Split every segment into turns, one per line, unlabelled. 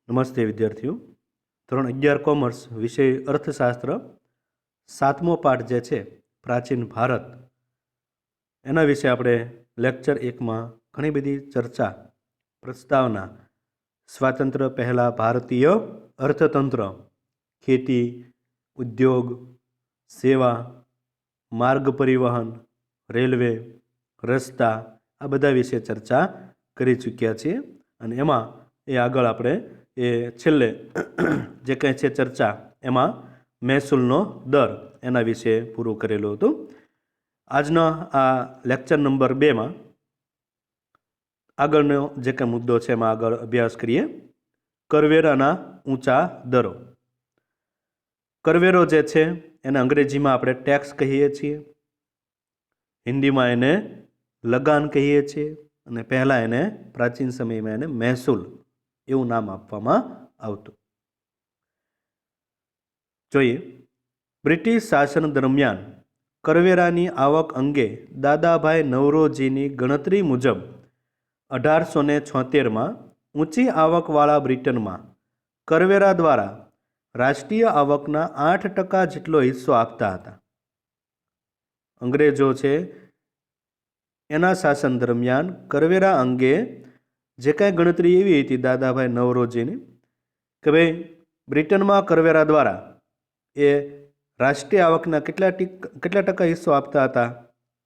નમસ્તે વિદ્યાર્થીઓ. ધોરણ 11 કોમર્સ વિષય અર્થશાસ્ત્ર 7મો પાઠ જે છે પ્રાચીન ભારત એના વિશે આપણે લેક્ચર 1માં ઘણી બધી ચર્ચા પ્રસ્તાવના સ્વાતંત્ર્ય પહેલાં ભારતીય અર્થતંત્ર, ખેતી, ઉદ્યોગ, સેવા, માર્ગ પરિવહન, રેલવે, રસ્તા આ બધા વિશે ચર્ચા કરી ચૂક્યા છીએ. અને એમાં આગળ આપણે છેલ્લે જે કંઈ છે ચર્ચા એમાં મહેસૂલનો દર એના વિશે પૂરું કરેલું હતું. આજનો આ લેક્ચર નંબર 2માં આગળનો જે કંઈ મુદ્દો છે એમાં આગળ અભ્યાસ કરીએ. કરવેરાના ઊંચા દરો. કરવેરો જે છે એને અંગ્રેજીમાં આપણે ટેક્સ કહીએ છીએ, હિન્દીમાં એને લગાન કહીએ છીએ અને પહેલાં એને પ્રાચીન સમયમાં એને મહેસૂલ એવું નામ આપવામાં આવતું. જોઈએ, બ્રિટિશ શાસન દરમિયાન કરવેરાની આવક અંગે દાદાભાઈ નવરોજીની ગણતરી મુજબ 1876માં ઊંચી આવકવાળા બ્રિટનમાં કરવેરા દ્વારા રાષ્ટ્રીય આવકના 8% જેટલો હિસ્સો આપતા હતા. અંગ્રેજો છે એના શાસન દરમિયાન કરવેરા અંગે જે કાંઈ ગણતરી એવી હતી દાદાભાઈ નવરોજીની કે ભાઈ બ્રિટનમાં કરવેરા દ્વારા એ રાષ્ટ્રીય આવકના કેટલા ટકા હિસ્સો આપતા હતા?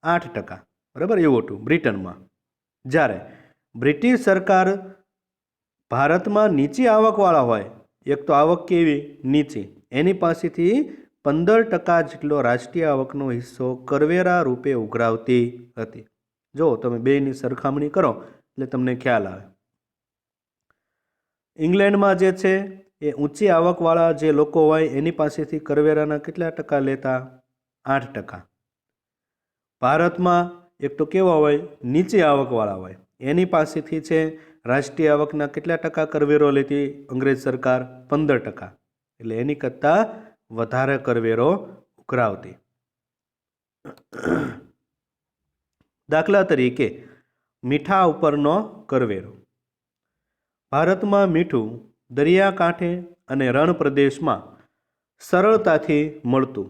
8%. બરાબર, એવું હતું બ્રિટનમાં. જ્યારે બ્રિટિશ સરકાર ભારતમાં નીચી આવકવાળા હોય, એક તો આવક કેવી નીચી, એની પાસેથી 15% જેટલો રાષ્ટ્રીય આવકનો હિસ્સો કરવેરા રૂપે ઉઘરાવતી હતી. જો તમે બેની સરખામણી કરો એટલે તમને ખ્યાલ આવે. ઇંગ્લેન્ડમાં જે છે એ ઊંચી આવકવાળા જે લોકો હોય એની પાસેથી કરવેરાના કેટલા ટકા લેતા? 8%. ભારતમાં એક તો કેવા હોય, નીચી આવકવાળા હોય, એની પાસેથી છે રાષ્ટ્રીય આવકના કેટલા ટકા કરવેરો લેતી અંગ્રેજ સરકાર? 15%. એટલે એની કરતાં વધારે કરવેરો ઉઘરાવતી. દાખલા તરીકે મીઠા ઉપરનો કરવેરો. ભારતમાં મીઠું દરિયાકાંઠે અને રણ પ્રદેશમાં સરળતાથી મળતું.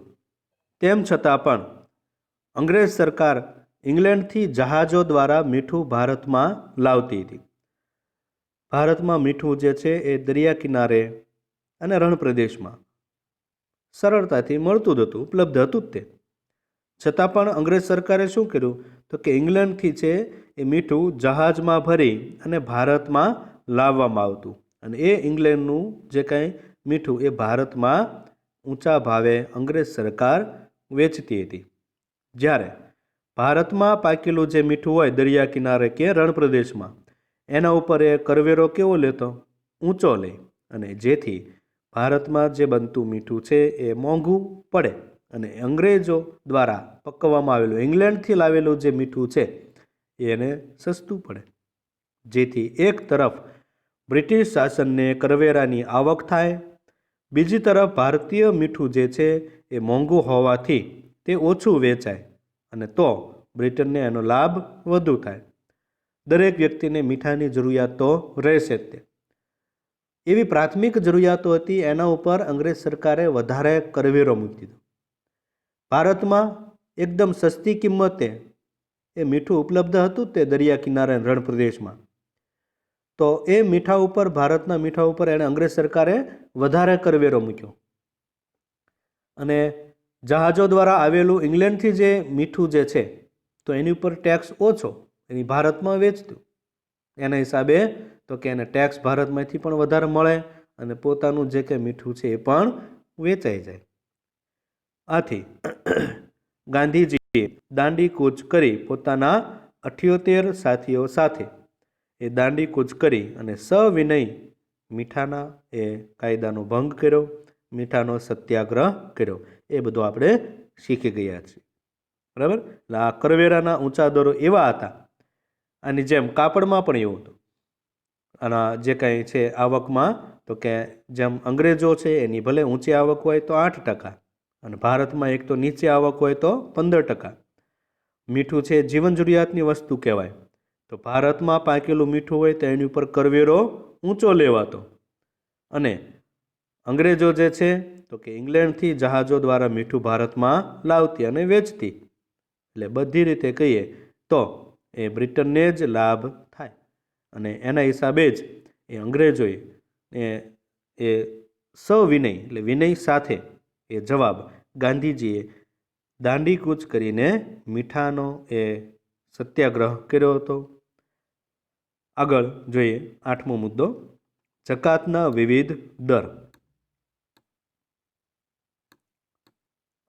તેમ છતાં પણ અંગ્રેજ સરકાર ઇંગ્લેન્ડથી જહાજો દ્વારા મીઠું ભારતમાં લાવતી હતી. ભારતમાં મીઠું જે છે એ દરિયા કિનારે અને રણ પ્રદેશમાં સરળતાથી મળતું જ હતું, ઉપલબ્ધ હતું જ તે. છતાં પણ અંગ્રેજ સરકારે શું કર્યું તો કે ઇંગ્લેન્ડથી છે એ મીઠું જહાજમાં ભરી અને ભારતમાં લાવવામાં આવતું અને એ ઇંગ્લેન્ડનું જે કાંઈ મીઠું એ ભારતમાં ઊંચા ભાવે અંગ્રેજ સરકાર વેચતી હતી. જ્યારે ભારતમાં પાકેલું જે મીઠું હોય દરિયા કિનારે કે રણ પ્રદેશમાં, એના ઉપર એ કરવેરો કેવો લેતો? ઊંચો લે. અને જેથી ભારતમાં જે બનતું મીઠું છે એ મોંઘું પડે અને અંગ્રેજો દ્વારા પકવવામાં આવેલું ઇંગ્લેન્ડથી લાવેલું જે મીઠું છે એને સસ્તું પડે. જેથી એક તરફ બ્રિટિશ શાસનને કરવેરાની આવક થાય, બીજી તરફ ભારતીય મીઠું જે છે એ મોંઘું હોવાથી તે ઓછું વેચાય અને તો બ્રિટનને એનો લાભ વધુ થાય. દરેક વ્યક્તિને મીઠાની જરૂરિયાત તો રહેશે જ તે. એવી પ્રાથમિક જરૂરિયાતો હતી, એના ઉપર અંગ્રેજ સરકારે વધારે કરવેરો મૂકી દીધો. ભારતમાં એકદમ સસ્તી કિંમતે એ મીઠું ઉપલબ્ધ હતું તે દરિયા કિનારે રણ પ્રદેશમાં. તો એ મીઠા ઉપર, ભારતના મીઠા ઉપર એણે અંગ્રેજ સરકારે વધારે કરવેરો મૂક્યો અને જહાજો દ્વારા આવેલું ઇંગ્લેન્ડથી જે મીઠું જે છે તો એની ઉપર ટેક્સ ઓછો, એની ભારતમાં વેચતું. એના હિસાબે તો કે એને ટેક્સ ભારતમાંથી પણ વધારે મળે અને પોતાનું જે કંઈ મીઠું છે એ પણ વેચાઈ જાય. આથી ગાંધીજીએ દાંડી કૂચ કરી પોતાના 78 સાથીઓ સાથે એ દાંડી કૂચ કરી અને સવિનય મીઠાના એ કાયદાનો ભંગ કર્યો, મીઠાનો સત્યાગ્રહ કર્યો. એ બધું આપણે શીખી ગયા છીએ. બરાબર. એટલે આ કરવેરાના ઊંચા દરો એવા હતા. આની જેમ કાપડમાં પણ એવું હતું. અને જે કાંઈ છે આવકમાં તો કે જેમ અંગ્રેજો છે એની ભલે ઊંચી આવક હોય તો 8% અને ભારતમાં એક તો નીચી આવક હોય તો 15%. મીઠું છે જીવન જરૂરિયાતની વસ્તુ કહેવાય, તો ભારતમાં પાકેલું મીઠું હોય તો એની ઉપર કરવેરો ઊંચો લેવાતો અને અંગ્રેજો જે છે તો કે ઇંગ્લેન્ડથી જહાજો દ્વારા મીઠું ભારતમાં લાવતી અને વેચતી, એટલે બધી રીતે કહીએ તો એ બ્રિટનને જ લાભ થાય. અને એના હિસાબે જ એ અંગ્રેજોએ એ સવિનય એટલે વિનય સાથે એ જવાબ ગાંધીજીએ દાંડી કૂચ કરીને મીઠાનો એ સત્યાગ્રહ કર્યો હતો. આગળ જોઈએ 8મો મુદ્દો, જકાતના વિવિધ દર.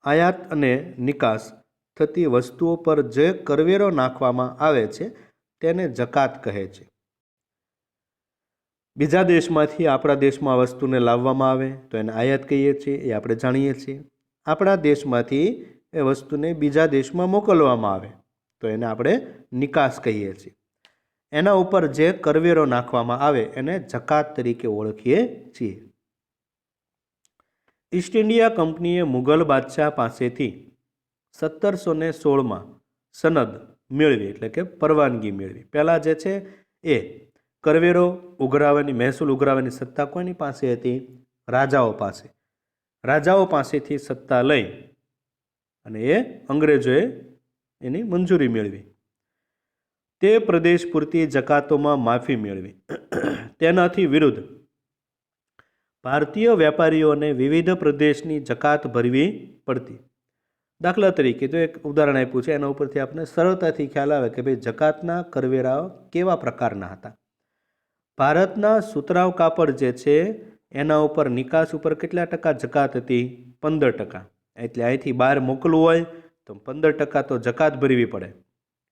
આયાત અને નિકાસ થતી વસ્તુઓ પર જે કરવેરો નાખવામાં આવે છે તેને જકાત કહે છે. બીજા દેશમાંથી આપણા દેશમાં વસ્તુને લાવવામાં આવે તો એને આયાત કહીએ છીએ, એ આપણે જાણીએ છીએ. આપણા દેશમાંથી એ વસ્તુને બીજા દેશમાં મોકલવામાં આવે તો એને આપણે નિકાસ કહીએ છીએ. એના ઉપર જે કરવેરો નાખવામાં આવે એને જકાત તરીકે ઓળખીએ છીએ. ઈસ્ટ ઇન્ડિયા કંપનીએ મુઘલ બાદશાહ પાસેથી 1716માં સનદ મેળવી, એટલે કે પરવાનગી મેળવી. પહેલાં જે છે એ કરવેરો ઉઘરાવવાની, મહેસૂલ ઉઘરાવવાની સત્તા કોની પાસે હતી? રાજાઓ પાસે. રાજાઓ પાસેથી સત્તા લઈ અને એ અંગ્રેજોએ એની મંજૂરી મેળવી. તે પ્રદેશ પૂરતી જકાતોમાં માફી મેળવી. તેનાથી વિરુદ્ધ ભારતીય વેપારીઓને વિવિધ પ્રદેશની જકાત ભરવી પડતી. દાખલા તરીકે તો એક ઉદાહરણ આપ્યું છે, એના ઉપરથી આપણે સરળતાથી ખ્યાલ આવે કે ભાઈ જકાતના કરવેરાઓ કેવા પ્રકારના હતા. ભારતના સુતરાઉ કાપડ જે છે એના ઉપર નિકાસ ઉપર કેટલા ટકા જકાત હતી? 15%. એટલે અહીંથી બહાર મોકલવું હોય તો 15% તો જકાત ભરવી પડે.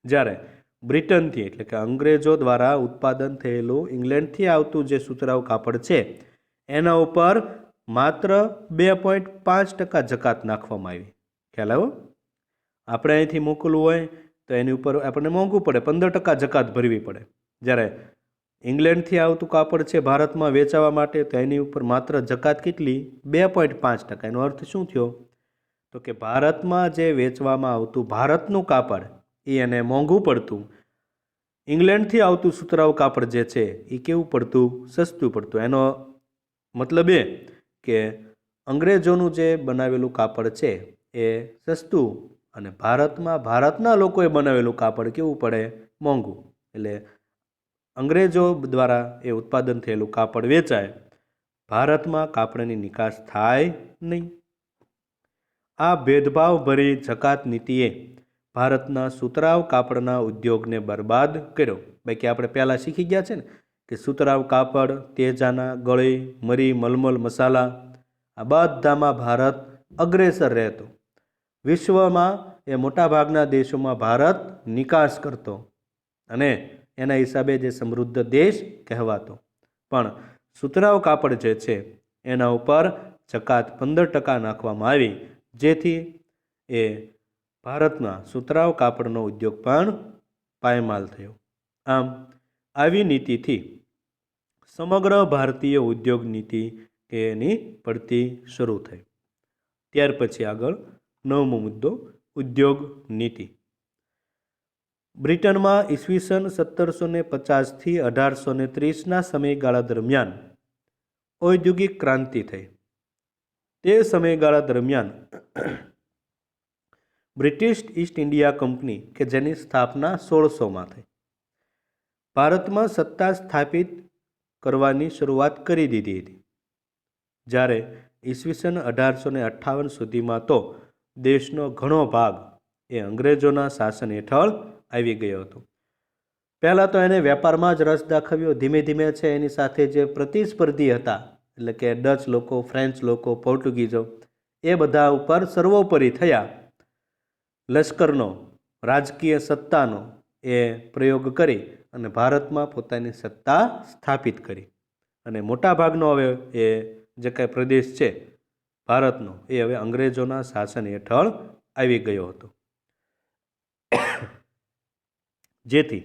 જ્યારે બ્રિટનથી એટલે કે અંગ્રેજો દ્વારા ઉત્પાદન થયેલું ઇંગ્લેન્ડથી આવતું જે સુતરાઉ કાપડ છે એના ઉપર માત્ર 2.5% જકાત નાખવામાં આવી. ખ્યાલ આવ્યો? આપણે અહીંથી મોકલવું હોય તો એની ઉપર આપણને મોંઘું પડે, 15% જકાત ભરવી પડે. જ્યારે ઇંગ્લેન્ડથી આવતું કાપડ છે ભારતમાં વેચાવા માટે તો એની ઉપર માત્ર જકાત કેટલી? 2.5%. એનો અર્થ શું થયો? તો કે ભારતમાં જે વેચવામાં આવતું ભારતનું કાપડ એ એને મોંઘું પડતું, ઇંગ્લેન્ડથી આવતું સુતરાઉ કાપડ જે છે એ કેવું પડતું? સસ્તું પડતું. એનો મતલબ એ કે અંગ્રેજોનું જે બનાવેલું કાપડ છે એ સસ્તું અને ભારતના લોકોએ બનાવેલું કાપડ કેવું પડે? મોંઘું. એટલે અંગ્રેજો દ્વારા એ ઉત્પાદન થયેલું કાપડ વેચાય, ભારતમાં કાપડની નિકાસ થાય નહીં. આ ભેદભાવભરી જકાત નીતિએ ભારતના સુતરાઉ કાપડના ઉદ્યોગને બરબાદ કર્યો. બાકી આપણે પહેલાં શીખી ગયા છે ને કે સુતરાઉ કાપડ, તેજાના, ગળી, મરી, મલમલ, મસાલા આ બધામાં ભારત અગ્રેસર રહેતો. વિશ્વમાં એ મોટાભાગના દેશોમાં ભારત નિકાસ કરતો અને એના હિસાબે જે સમૃદ્ધ દેશ કહેવાતો. પણ સુતરાઉ કાપડ જે છે એના ઉપર જકાત 15% નાખવામાં આવી, જેથી એ ભારતના સુતરાઉ કાપડનો ઉદ્યોગ પણ પાયમાલ થયો. આમ આવી નીતિથી સમગ્ર ભારતીય ઉદ્યોગ નીતિ એની પડતી શરૂ થઈ. ત્યાર પછી આગળ 9મો મુદ્દો, ઉદ્યોગ નીતિ. બ્રિટનમાં ઈસવીસન 1750થી 1830ના સમયગાળા દરમિયાન ઔદ્યોગિક ક્રાંતિ થઈ. તે સમયગાળા દરમિયાન બ્રિટિશ ઈસ્ટ ઇન્ડિયા કંપની કે જેની સ્થાપના 1600માં થઈ, ભારતમાં સત્તા સ્થાપિત કરવાની શરૂઆત કરી દીધી હતી. જ્યારે ઈસવીસન 1858 સુધીમાં તો દેશનો ઘણો ભાગ એ અંગ્રેજોના શાસન હેઠળ આવી ગયો હતો. પહેલાં તો એને વેપારમાં જ રસ દાખવ્યો. ધીમે ધીમે છે એની સાથે જે પ્રતિસ્પર્ધી હતા એટલે કે ડચ લોકો, ફ્રેન્ચ લોકો, પોર્ટુગીઝો એ બધા ઉપર સર્વોપરી થયા. લશ્કરનો, રાજકીય સત્તાનો એ પ્રયોગ કરી અને ભારતમાં પોતાની સત્તા સ્થાપિત કરી. અને મોટાભાગનો હવે એ જે કાંઈ પ્રદેશ છે ભારતનો એ હવે અંગ્રેજોના શાસન હેઠળ આવી ગયો હતો. જેથી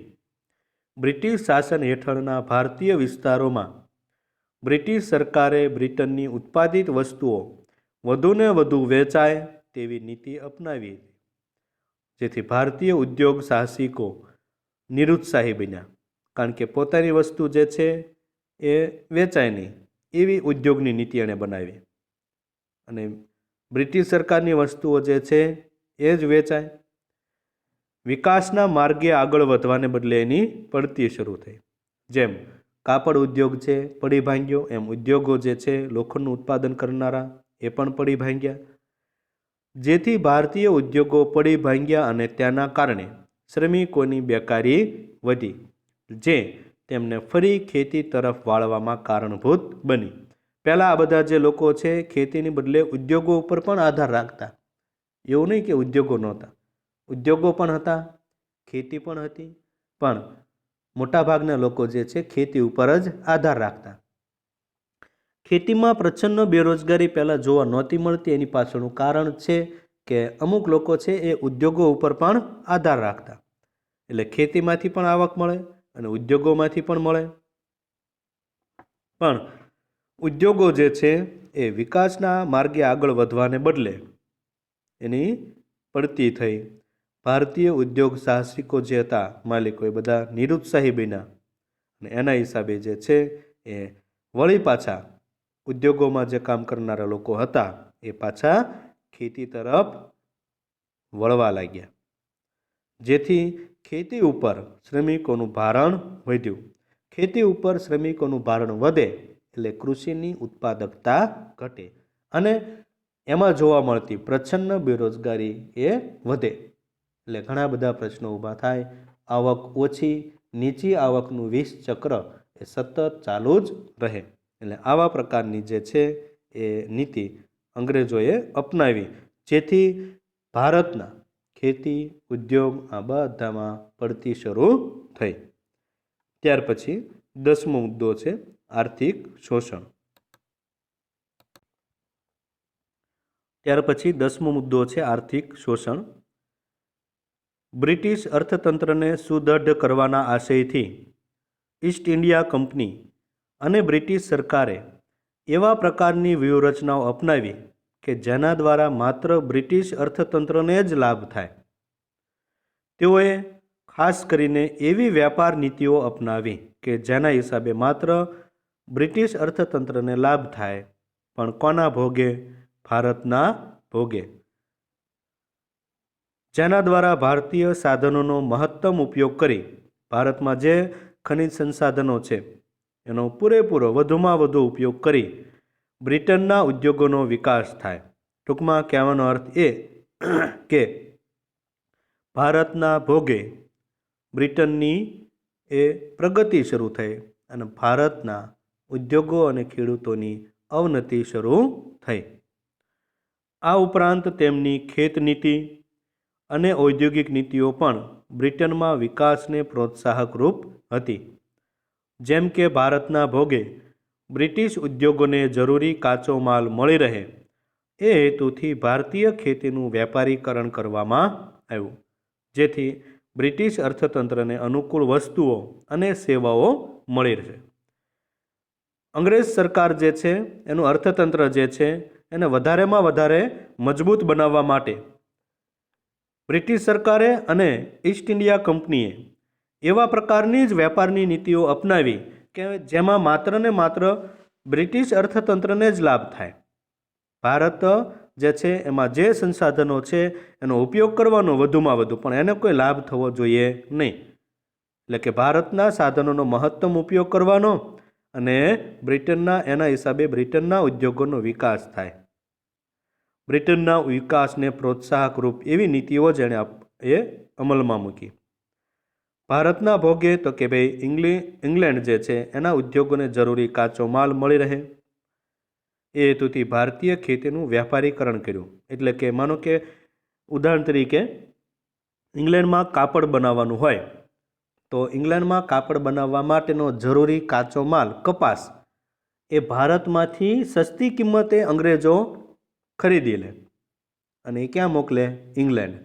બ્રિટિશ શાસન હેઠળના ભારતીય વિસ્તારોમાં બ્રિટિશ સરકારે બ્રિટનની ઉત્પાદિત વસ્તુઓ વધુને વધુ વેચાય તેવી નીતિ અપનાવી હતી. જેથી ભારતીય ઉદ્યોગ સાહસિકો નિરુત્સાહી બન્યા, કારણ કે પોતાની વસ્તુ જે છે એ વેચાય નહીં એવી ઉદ્યોગની નીતિ એણે બનાવી અને બ્રિટિશ સરકારની વસ્તુઓ જે છે એ જ વેચાય. વિકાસના માર્ગે આગળ વધવાને બદલે એની પડતી શરૂ થઈ. જેમ કાપડ ઉદ્યોગ છે પડી ભાંગ્યો, એમ ઉદ્યોગો જે છે લોખંડનું ઉત્પાદન કરનારા એ પણ પડી ભાંગ્યા. જેથી ભારતીય ઉદ્યોગો પડી ભાંગ્યા અને તેના કારણે શ્રમિકોની બેકારી વધી, જે તેમને ફરી ખેતી તરફ વાળવામાં કારણભૂત બની. પહેલાં આ બધા જે લોકો છે ખેતીની બદલે ઉદ્યોગો ઉપર પણ આધાર રાખતા. એવું નહીં કે ઉદ્યોગો નહોતા, ઉદ્યોગો પણ હતા, ખેતી પણ હતી, પણ મોટાભાગના લોકો જે છે ખેતી ઉપર જ આધાર રાખતા. ખેતીમાં પ્રચંડ બેરોજગારી પહેલાં જોવા નહોતી મળતી. એની પાછળનું કારણ છે કે અમુક લોકો છે એ ઉદ્યોગો ઉપર પણ આધાર રાખતા. એટલે ખેતીમાંથી પણ આવક મળે અને ઉદ્યોગોમાંથી પણ મળે. પણ ઉદ્યોગો જે છે એ વિકાસના માર્ગે આગળ વધવાને બદલે એની પડતી થઈ. ભારતીય ઉદ્યોગ સાહસિકો જે હતા, માલિકો, એ બધા નિરુત્સાહી બન્યા અને એના હિસાબે જે છે એ વળી પાછા ઉદ્યોગોમાં જે કામ કરનારા લોકો હતા એ પાછા ખેતી તરફ વળવા લાગ્યા. જેથી ખેતી ઉપર શ્રમિકોનું ભારણ વધ્યું. ખેતી ઉપર શ્રમિકોનું ભારણ વધે એટલે કૃષિની ઉત્પાદકતા ઘટે અને એમાં જોવા મળતી પ્રચંડ બેરોજગારી એ વધે. એટલે ઘણા બધા પ્રશ્નો ઊભા થાય. આવક ઓછી, નીચી આવકનું વિષ ચક્ર એ સતત ચાલુ જ રહે. એટલે આવા પ્રકારની જે છે એ નીતિ અંગ્રેજોએ અપનાવી, જેથી ભારતના ખેતી ઉદ્યોગ આ બધામાં પડતી શરૂ થઈ. ત્યાર પછી 10મો મુદ્દો છે આર્થિક શોષણ. ત્યાર પછી 10મો મુદ્દો છે આર્થિક શોષણ. બ્રિટિશ અર્થતંત્રને સુદૃઢ કરવાના આશયથી ઈસ્ટ ઇન્ડિયા કંપની અને બ્રિટિશ સરકારે એવા પ્રકારની વ્યૂહરચનાઓ અપનાવી કે જેના દ્વારા માત્ર બ્રિટિશ અર્થતંત્રને જ લાભ થાય. તેઓએ ખાસ કરીને એવી વ્યાપાર નીતિઓ અપનાવી કે જેના હિસાબે માત્ર બ્રિટિશ અર્થતંત્રને લાભ થાય, પણ કોના ભોગે? ભારતના ભોગે. જેના દ્વારા ભારતીય સાધનોનો મહત્તમ ઉપયોગ કરી ભારતમાં જે ખનિજ સંસાધનો છે એનો પૂરેપૂરો વધુમાં વધુ ઉપયોગ કરી બ્રિટનના ઉદ્યોગોનો વિકાસ થાય. ટૂંકમાં કહેવાનો અર્થ એ કે ભારતના ભોગે બ્રિટનની એ પ્રગતિ શરૂ થઈ અને ભારતના ઉદ્યોગો અને ખેડૂતોની અવનતિ શરૂ થઈ. આ ઉપરાંત તેમની ખેત નીતિ અને ઔદ્યોગિક નીતિઓ પણ બ્રિટનમાં વિકાસને પ્રોત્સાહક રૂપ હતી. જેમ કે ભારતના ભોગે બ્રિટિશ ઉદ્યોગોને જરૂરી કાચો માલ મળી રહે એ હેતુથી ભારતીય ખેતીનું વેપારીકરણ કરવામાં આવ્યું, જેથી બ્રિટિશ અર્થતંત્રને અનુકૂળ વસ્તુઓ અને સેવાઓ મળી રહે. અંગ્રેજ સરકાર જે છે એનું અર્થતંત્ર જે છે એને વધારેમાં વધારે મજબૂત બનાવવા માટે બ્રિટિશ સરકારે અને ઈસ્ટ ઇન્ડિયા કંપનીએ એવા પ્રકારની જ વેપારની નીતિઓ અપનાવી કે જેમાં માત્ર ને માત્ર બ્રિટિશ અર્થતંત્રને જ લાભ થાય. ભારત જે છે એમાં જે સંસાધનો છે એનો ઉપયોગ કરવાનો વધુમાં વધુ, પણ એને કોઈ લાભ થવો જોઈએ નહીં. એટલે કે ભારતના સાધનોનો મહત્તમ ઉપયોગ કરવાનો અને બ્રિટનના એના હિસાબે બ્રિટનના ઉદ્યોગોનો વિકાસ થાય. બ્રિટનના વિકાસને પ્રોત્સાહક રૂપ એવી નીતિઓ જેણે એ અમલમાં મૂકી. ભારતના ભોગે તો કે ભાઈ ઇંગ્લેન્ડ જે છે એના ઉદ્યોગોને જરૂરી કાચો માલ મળી રહે એ હેતુથી ભારતીય ખેતીનું વ્યાપારીકરણ કર્યું. એટલે કે માનો કે ઉદાહરણ તરીકે ઇંગ્લેન્ડમાં કાપડ બનાવવાનું હોય તો ઇંગ્લેન્ડમાં કાપડ બનાવવા માટેનો જરૂરી કાચો માલ કપાસ એ ભારતમાંથી સસ્તી કિંમતે અંગ્રેજો ખરીદી લે અને એ ક્યાં મોકલે? ઇંગ્લેન્ડ.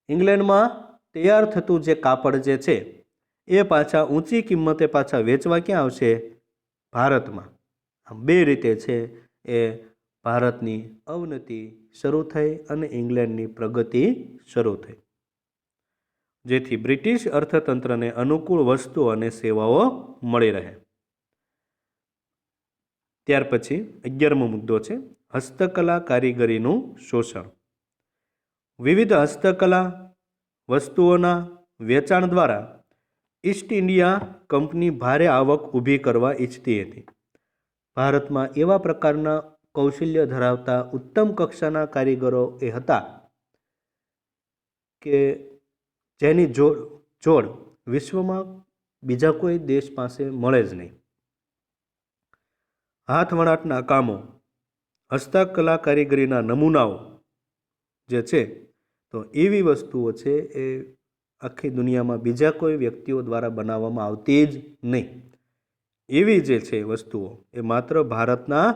ઇંગ્લેન્ડમાં તૈયાર થતું જે કાપડ જે છે એ પાછા ઊંચી કિંમતે પાછા વેચવા ક્યાં આવશે? ભારતમાં. આમ બે રીતે છે એ ભારતની અવનતિ શરૂ થઈ અને ઇંગ્લેન્ડની પ્રગતિ શરૂ થઈ, જેથી બ્રિટિશ અર્થતંત્રને અનુકૂળ વસ્તુઓ અને સેવાઓ મળી રહે. ત્યાર પછી 11મો મુદ્દો છે હસ્તકલા કારીગરીનું શોષણ. વિવિધ હસ્તકલા વસ્તુઓના વેચાણ દ્વારા ઈસ્ટ ઇન્ડિયા કંપની ભારે આવક ઊભી કરવા ઈચ્છતી હતી. ભારતમાં એવા પ્રકારના કૌશલ્ય ધરાવતા ઉત્તમ કક્ષાના કારીગરો એ હતા કે જેની જોડ વિશ્વમાં બીજા કોઈ દેશ પાસે મળે જ નહીં. હાથવણાટના કામો, હસ્તકલા કારીગરીના નમૂનાઓ જે છે તો એવી વસ્તુઓ છે એ આખી દુનિયામાં બીજા કોઈ વ્યક્તિઓ દ્વારા બનાવવામાં આવતી જ નહીં. એવી જે છે વસ્તુઓ એ માત્ર ભારતના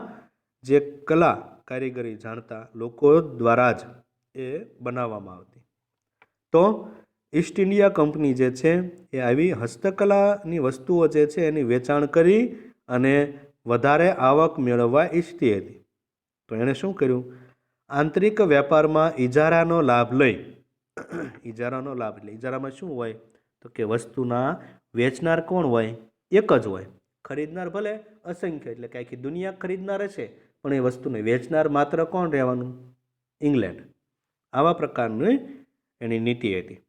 જે કલા કારીગરી જાણતા લોકો દ્વારા જ એ બનાવવામાં આવતી. તો ઈસ્ટ ઇન્ડિયા કંપની જે છે એ આવી હસ્તકલાની વસ્તુઓ જે છે એની વેચાણ કરી અને વધારે આવક મેળવવા ઈચ્છતી હતી. તો એણે શું કર્યું? આંતરિક વેપારમાં ઇજારાનો લાભ લઈ, ઇજારાનો લાભ એટલે ઇજારામાં શું હોય તો કે વસ્તુના વેચનાર કોણ હોય? એક જ હોય. ખરીદનાર ભલે અસંખ્ય, એટલે કે આખી દુનિયા ખરીદનાર હશે, પણ એ વસ્તુને વેચનાર માત્ર કોણ રહેવાનું? ઇંગ્લેન્ડ. આવા પ્રકારની એની નીતિ હતી.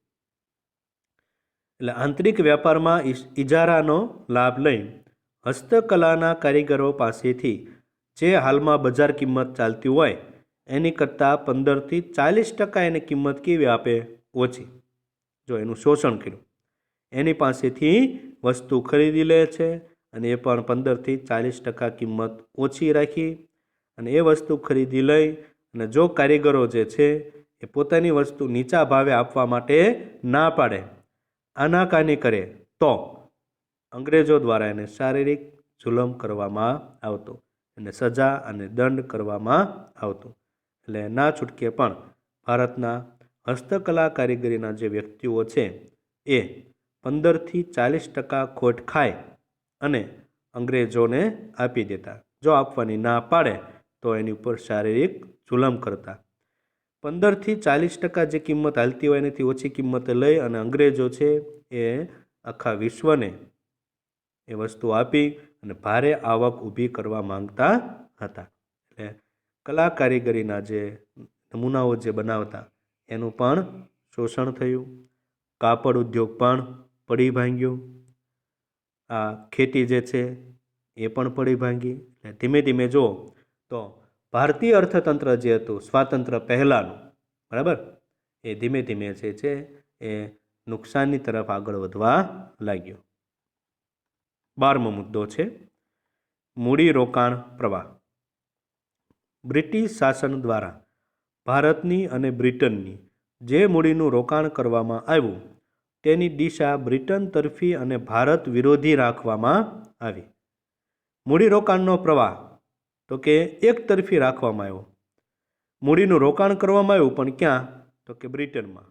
એટલે આંતરિક વેપારમાં ઇજારાનો લાભ લઈ હસ્તકલાના કારીગરો પાસેથી જે હાલમાં બજાર કિંમત ચાલતી હોય એની કરતાં 15થી 40% એની કિંમત કેવી આપે? ઓછી. જો એનું શોષણ કર્યું, એની પાસેથી વસ્તુ ખરીદી લે છે અને એ પણ 15થી 40% કિંમત ઓછી રાખી અને એ વસ્તુ ખરીદી લઈ અને જો કારીગરો જે છે એ પોતાની વસ્તુ નીચા ભાવે આપવા માટે ના પાડે, આનાકાની કરે, તો અંગ્રેજો દ્વારા એને શારીરિક જુલમ કરવામાં આવતો, એને સજા અને દંડ કરવામાં આવતો. એટલે ના છૂટકે પણ ભારતના હસ્તકલા કારીગરીના જે વ્યક્તિઓ છે એ 15થી 40% ખોટ ખાય અને અંગ્રેજોને આપી દેતા. જો આપવાની ના પાડે તો એની ઉપર શારીરિક જુલમ કરતા. 15થી 40% જે કિંમત હાલતી હોય એનાથી ઓછી કિંમતે લઈ અને અંગ્રેજો છે એ આખા વિશ્વને એ વસ્તુ આપી અને ભારે આવક ઊભી કરવા માંગતા હતા. એટલે કલા કારીગરીના જે નમૂનાઓ જે બનાવતા એનું પણ શોષણ થયું. કાપડ ઉદ્યોગ પણ પડી ભાંગ્યો. આ ખેતી જે છે એ પણ પડી ભાંગી. ધીમે ધીમે જુઓ તો ભારતીય અર્થતંત્ર જે હતું સ્વાતંત્ર્ય પહેલાંનું, બરાબર, એ ધીમે ધીમે જે છે એ નુકસાનની તરફ આગળ વધવા લાગ્યો. 12મો મુદ્દો છે મૂડીરોકાણ પ્રવાહ. બ્રિટિશ શાસન દ્વારા ભારતની અને બ્રિટનની જે મૂડીનું રોકાણ કરવામાં આવ્યું તેની દિશા બ્રિટન તરફી અને ભારત વિરોધી રાખવામાં આવી. મૂડીરોકાણનો પ્રવાહ તો કે એક તરફી રાખવામાં આવ્યો. મૂડીનું રોકાણ કરવામાં આવ્યું પણ ક્યાં? તો કે બ્રિટનમાં.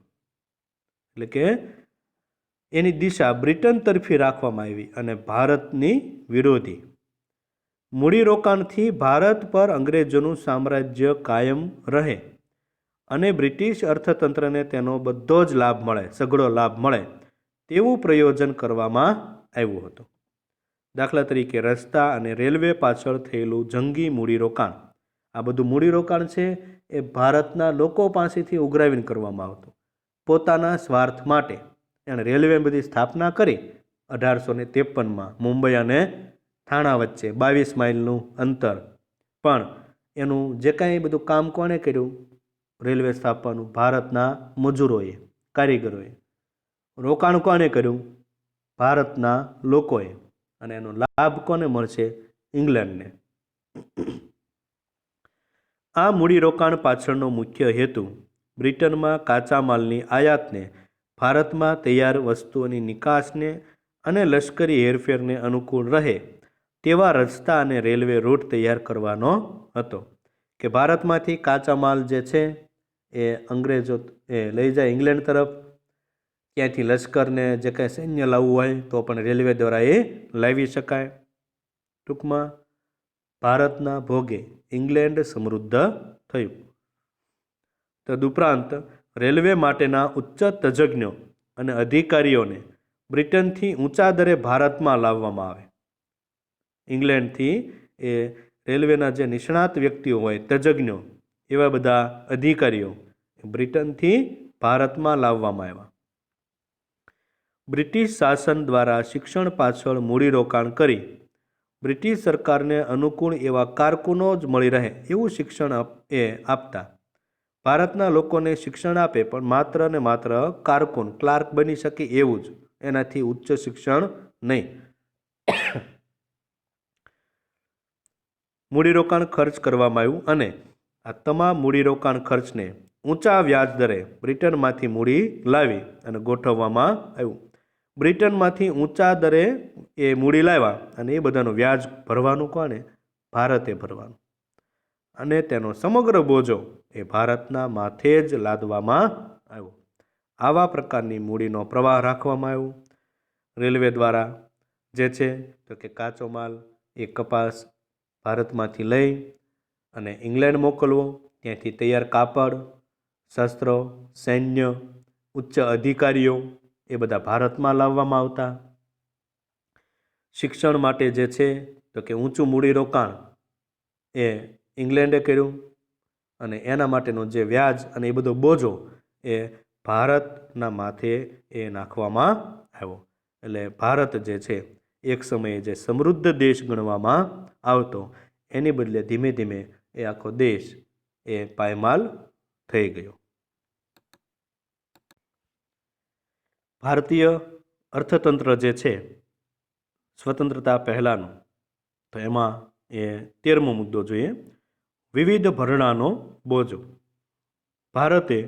એટલે કે એની દિશા બ્રિટન તરફી રાખવામાં આવી અને ભારતની વિરોધી. મૂડીરોકાણથી ભારત પર અંગ્રેજોનું સામ્રાજ્ય કાયમ રહે અને બ્રિટિશ અર્થતંત્રને તેનો બધો જ લાભ મળે, સઘળો લાભ મળે તેવું પ્રયોજન કરવામાં આવ્યું હતું. દાખલા તરીકે રસ્તા અને રેલવે પાછળ થયેલું જંગી મૂડીરોકાણ, આ બધું મૂડીરોકાણ છે એ ભારતના લોકો પાસેથી ઉઘરાવીને કરવામાં આવતું પોતાના સ્વાર્થ માટે. એણે રેલવે બધી સ્થાપના કરી 1853માં મુંબઈ અને થાણા વચ્ચે 22 માઇલનું અંતર, પણ એનું જે કાંઈ બધું કામ કોણે કર્યું? રેલવે સ્થાપવાનું? ભારતના મજૂરોએ, કારીગરોએ. રોકાણ કોણે કર્યું? ભારતના લોકોએ. અને એનો લાભ કોને મળશે? ઇંગ્લેન્ડને. આ મૂડીરોકાણ પાછળનો મુખ્ય હેતુ બ્રિટનમાં કાચા માલની આયાતને, ભારતમાં તૈયાર વસ્તુઓની નિકાસને અને લશ્કરી હેરફેરને અનુકૂળ રહે તેવા રસ્તા અને રેલવે રૂટ તૈયાર કરવાનો હતો. કે ભારતમાંથી કાચા માલ જે છે એ અંગ્રેજો લઈ જાય ઇંગ્લેન્ડ તરફ, ત્યાંથી લશ્કરને જે કાંઈ સૈન્ય લાવવું હોય તો પણ રેલવે દ્વારા એ લાવી શકાય. ટૂંકમાં ભારતના ભોગે ઇંગ્લેન્ડ સમૃદ્ધ થયું. તદુપરાંત રેલવે માટેના ઉચ્ચ તજજ્ઞો અને અધિકારીઓને બ્રિટનથી ઊંચા દરે ભારતમાં લાવવામાં આવે. ઇંગ્લેન્ડથી એ રેલવેના જે નિષ્ણાત વ્યક્તિઓ હોય, તજજ્ઞો, એવા બધા અધિકારીઓ બ્રિટનથી ભારતમાં લાવવામાં આવ્યા. બ્રિટિશ શાસન દ્વારા શિક્ષણ પાછળ મૂડીરોકાણ કરી બ્રિટિશ સરકારને અનુકૂળ એવા કારકુનો જ મળી રહે એવું શિક્ષણ આપતા. ભારતના લોકોને શિક્ષણ આપે, પણ માત્ર ને માત્ર કારકુન, ક્લાર્ક બની શકે એવું જ, એનાથી ઉચ્ચ શિક્ષણ નહીં. મૂડીરોકાણ ખર્ચ કરવામાં આવ્યું અને આ તમામ મૂડીરોકાણ ખર્ચને ઊંચા વ્યાજ દરે બ્રિટનમાંથી મૂડી લાવી અને ગોઠવવામાં આવ્યું. બ્રિટનમાંથી ઊંચા દરે એ મૂડી લાવ્યા અને એ બધાનું વ્યાજ ભરવાનું કોને? ભારતે ભરવાનું. અને તેનો સમગ્ર બોજો એ ભારતના માથે જ લાદવામાં આવ્યો. આવા પ્રકારની મૂડીનો પ્રવાહ રાખવામાં આવ્યો. રેલવે દ્વારા જે છે તો કે કાચો માલ એ કપાસ ભારતમાંથી લઈ અને ઇંગ્લેન્ડ મોકલવો, ત્યાંથી તૈયાર કાપડ, શસ્ત્રો, સૈન્ય, ઉચ્ચ અધિકારીઓ એ બધા ભારતમાં લાવવામાં આવતા. શિક્ષણ માટે જે છે તો કે ઊંચું મૂડીરોકાણ એ ઇંગ્લેન્ડે કર્યું અને એના માટેનો જે વ્યાજ અને એ બધો બોજો એ ભારતના માથે એ નાખવામાં આવ્યો. એટલે ભારત જે છે એક સમયે જે સમૃદ્ધ દેશ ગણવામાં આવતો, એની બદલે ધીમે ધીમે એ આખો દેશ એ પાયમાલ થઈ ગયો. ભારતીય અર્થતંત્ર જે છે સ્વતંત્રતા પહેલાંનું, તો એમાં એ 13મો મુદ્દો જોઈએ, વિવિધ ભરણાનો બોજો. ભારતે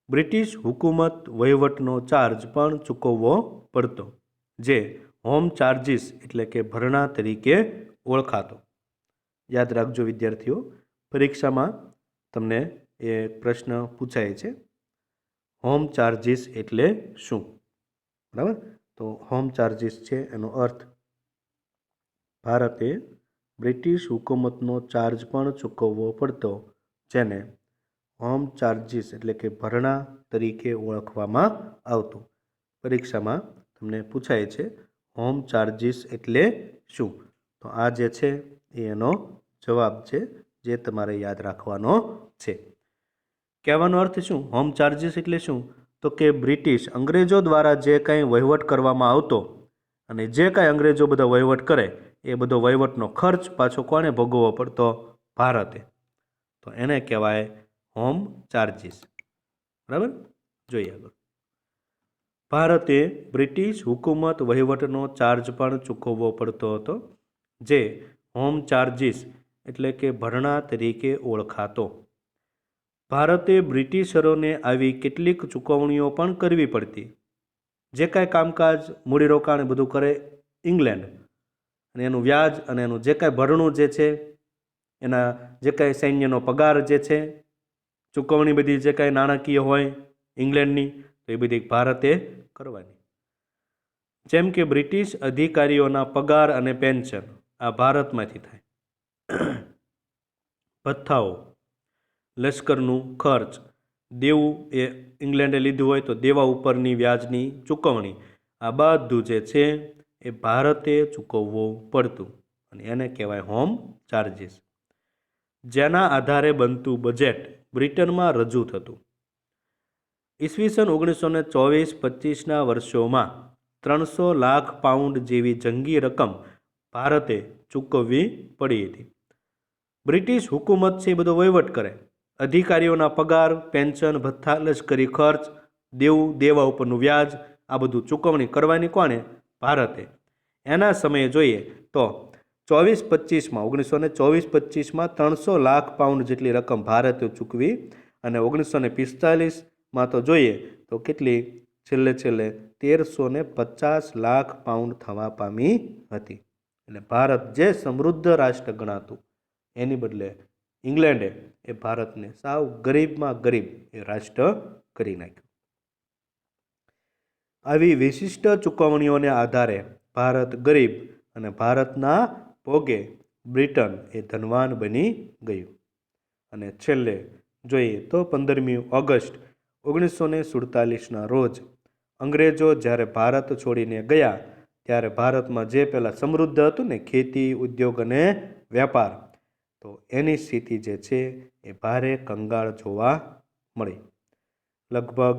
બ્રિટિશ હુકુમત વહીવટનો ચાર્જ પણ ચૂકવવો પડતો, જે હોમ ચાર્જીસ એટલે કે ભરણા તરીકે ઓળખાતો. યાદ રાખજો વિદ્યાર્થીઓ, પરીક્ષામાં તમને એ પ્રશ્ન પૂછાય છે, હોમ ચાર્જીસ એટલે શું? બરાબર, તો હોમ ચાર્જીસ છે એનો અર્થ ભારતે બ્રિટિશ હુકુમતનો ચાર્જ પણ ચૂકવવો પડતો, જેને હોમ ચાર્જીસ એટલે કે ભરણા તરીકે ઓળખવામાં આવતું. પરીક્ષામાં તમને પૂછાય છે હોમ ચાર્જીસ એટલે શું? તો આ જે છે એનો જવાબ છે જે તમારે યાદ રાખવાનો છે. કહેવાનો અર્થ શું? હોમ ચાર્જીસ એટલે શું? તો કે બ્રિટિશ અંગ્રેજો દ્વારા જે કાંઈ વહીવટ કરવામાં આવતો અને જે કાંઈ અંગ્રેજો બધા વહીવટ કરે એ બધો વહીવટનો ખર્ચ પાછો કોને ભોગવવો પડતો? ભારતે. તો એને કહેવાય હોમ ચાર્જીસ. બરાબર, જોઈએ આગળ. ભારતે બ્રિટિશ હુકુમત વહીવટનો ચાર્જ પણ ચૂકવવો પડતો હતો, જે હોમ ચાર્જીસ એટલે કે ભરણા તરીકે ઓળખાતો. ભારતે બ્રિટિશરોને આવી કેટલીક ચૂકવણીઓ પણ કરવી પડતી. જે કાંઈ કામકાજ, મૂડીરોકાણ બધું કરે ઇંગ્લેન્ડ, અને એનું વ્યાજ અને એનું જે કાંઈ ભરણું જે છે, એના જે કાંઈ સૈન્યનો પગાર જે છે, ચૂકવણી બધી જે કાંઈ નાણાકીય હોય ઇંગ્લેન્ડની, તો એ બધી ભારતે કરવાની. જેમ કે બ્રિટિશ અધિકારીઓના પગાર અને પેન્શન આ ભારતમાંથી થાય. ભથ્થાઓ, લશ્કરનું ખર્ચ, દેવું એ ઇંગ્લેન્ડે લીધું હોય તો દેવા ઉપરની વ્યાજની ચૂકવણી, આ બધું જે છે એ ભારતે ચૂકવવું પડતું અને એને કહેવાય હોમ ચાર્જીસ. જેના આધારે બનતું બજેટ બ્રિટનમાં રજૂ થતું. ઈસવીસન 1924-25ના વર્ષોમાં 300 લાખ પાઉન્ડ જેવી જંગી રકમ ભારતે ચૂકવવી પડી હતી. બ્રિટિશ હુકુમત છે એ બધો વહીવટ કરે, અધિકારીઓના પગાર, પેન્શન, ભથ્થા, લશ્કરી ખર્ચ, દેવું, દેવા ઉપરનું વ્યાજ, આ બધું ચૂકવણી કરવાની કોને? ભારતે. એના સમયે જોઈએ તો 1924-25માં 300 લાખ પાઉન્ડ જેટલી રકમ ભારતે ચૂકવી અને 1945માં તો જોઈએ તો કેટલી? છેલ્લે 1350 લાખ પાઉન્ડ થવા પામી હતી. એટલે ભારત જે સમૃદ્ધ રાષ્ટ્ર ગણાતું, એની બદલે ઇંગ્લેન્ડે એ ભારતને સાવ ગરીબમાં ગરીબ એ રાષ્ટ્ર કરી નાખ્યું. આવી વિશિષ્ટ ચૂકવણીઓને આધારે ભારત ગરીબ અને ભારતના ભોગે બ્રિટન એ ધનવાન બની ગયું. અને છેલ્લે જોઈએ તો 15મી ઓગસ્ટ 1947ના રોજ અંગ્રેજો જ્યારે ભારત છોડીને ગયા, ત્યારે ભારતમાં જે પહેલાં સમૃદ્ધ હતું ને, ખેતી, ઉદ્યોગ અને વેપાર, તો એની સ્થિતિ જે છે એ ભારે કંગાળ જોવા મળી. લગભગ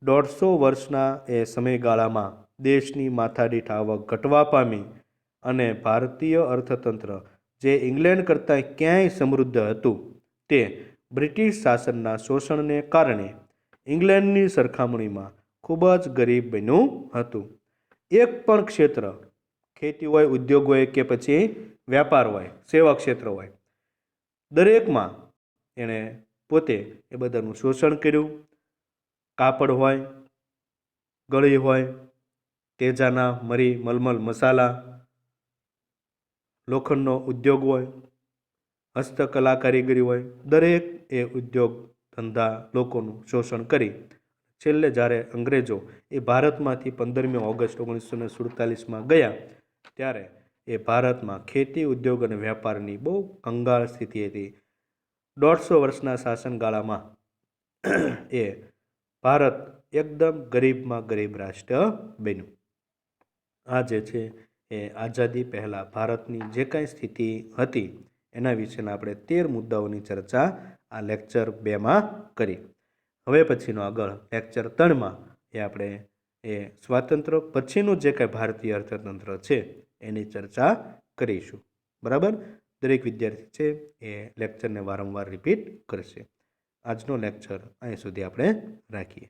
150 વર્ષના એ સમયગાળામાં દેશની માથાદીઠ આવક ઘટવા પામી અને ભારતીય અર્થતંત્ર જે ઇંગ્લેન્ડ કરતાં ક્યાંય સમૃદ્ધ હતું તે બ્રિટિશ શાસનના શોષણને કારણે ઇંગ્લેન્ડની સરખામણીમાં ખૂબ જ ગરીબ બન્યું હતું. એક પણ ક્ષેત્ર, ખેતી હોય, ઉદ્યોગ હોય કે પછી વ્યાપાર હોય, સેવા ક્ષેત્ર હોય, દરેકમાં એણે પોતે એ બધાનું શોષણ કર્યું. કાપડ હોય, ગળી હોય, તેજાના, મરી, મલમલ, મસાલા, લોખંડનો ઉદ્યોગ હોય, હસ્તકલા કારીગરી હોય, દરેક એ ઉદ્યોગ ધંધા લોકોનું શોષણ કરી છેલ્લે જ્યારે અંગ્રેજો એ ભારતમાંથી 15મી ઓગસ્ટ 1947માં ગયા ત્યારે એ ભારતમાં ખેતી, ઉદ્યોગ અને વ્યાપારની બહુ કંગાળ સ્થિતિ હતી. 150 વર્ષના શાસનગાળામાં એ ભારત એકદમ ગરીબમાં ગરીબ રાષ્ટ્ર બન્યું. આ જે છે એ આઝાદી પહેલાં ભારતની જે કાંઈ સ્થિતિ હતી એના વિશેના આપણે 13 મુદ્દાઓની ચર્ચા આ લેક્ચર 2માં કરી. હવે પછીનો આગળ લેક્ચર 3માં એ આપણે એ સ્વાતંત્ર્ય પછીનું જે કાંઈ ભારતીય અર્થતંત્ર છે એની ચર્ચા કરીશું. બરાબર? દરેક વિદ્યાર્થી છે એ લેક્ચરને વારંવાર રિપીટ કરશે. આજનો લેક્ચર અહીં સુધી આપણે રાખીએ.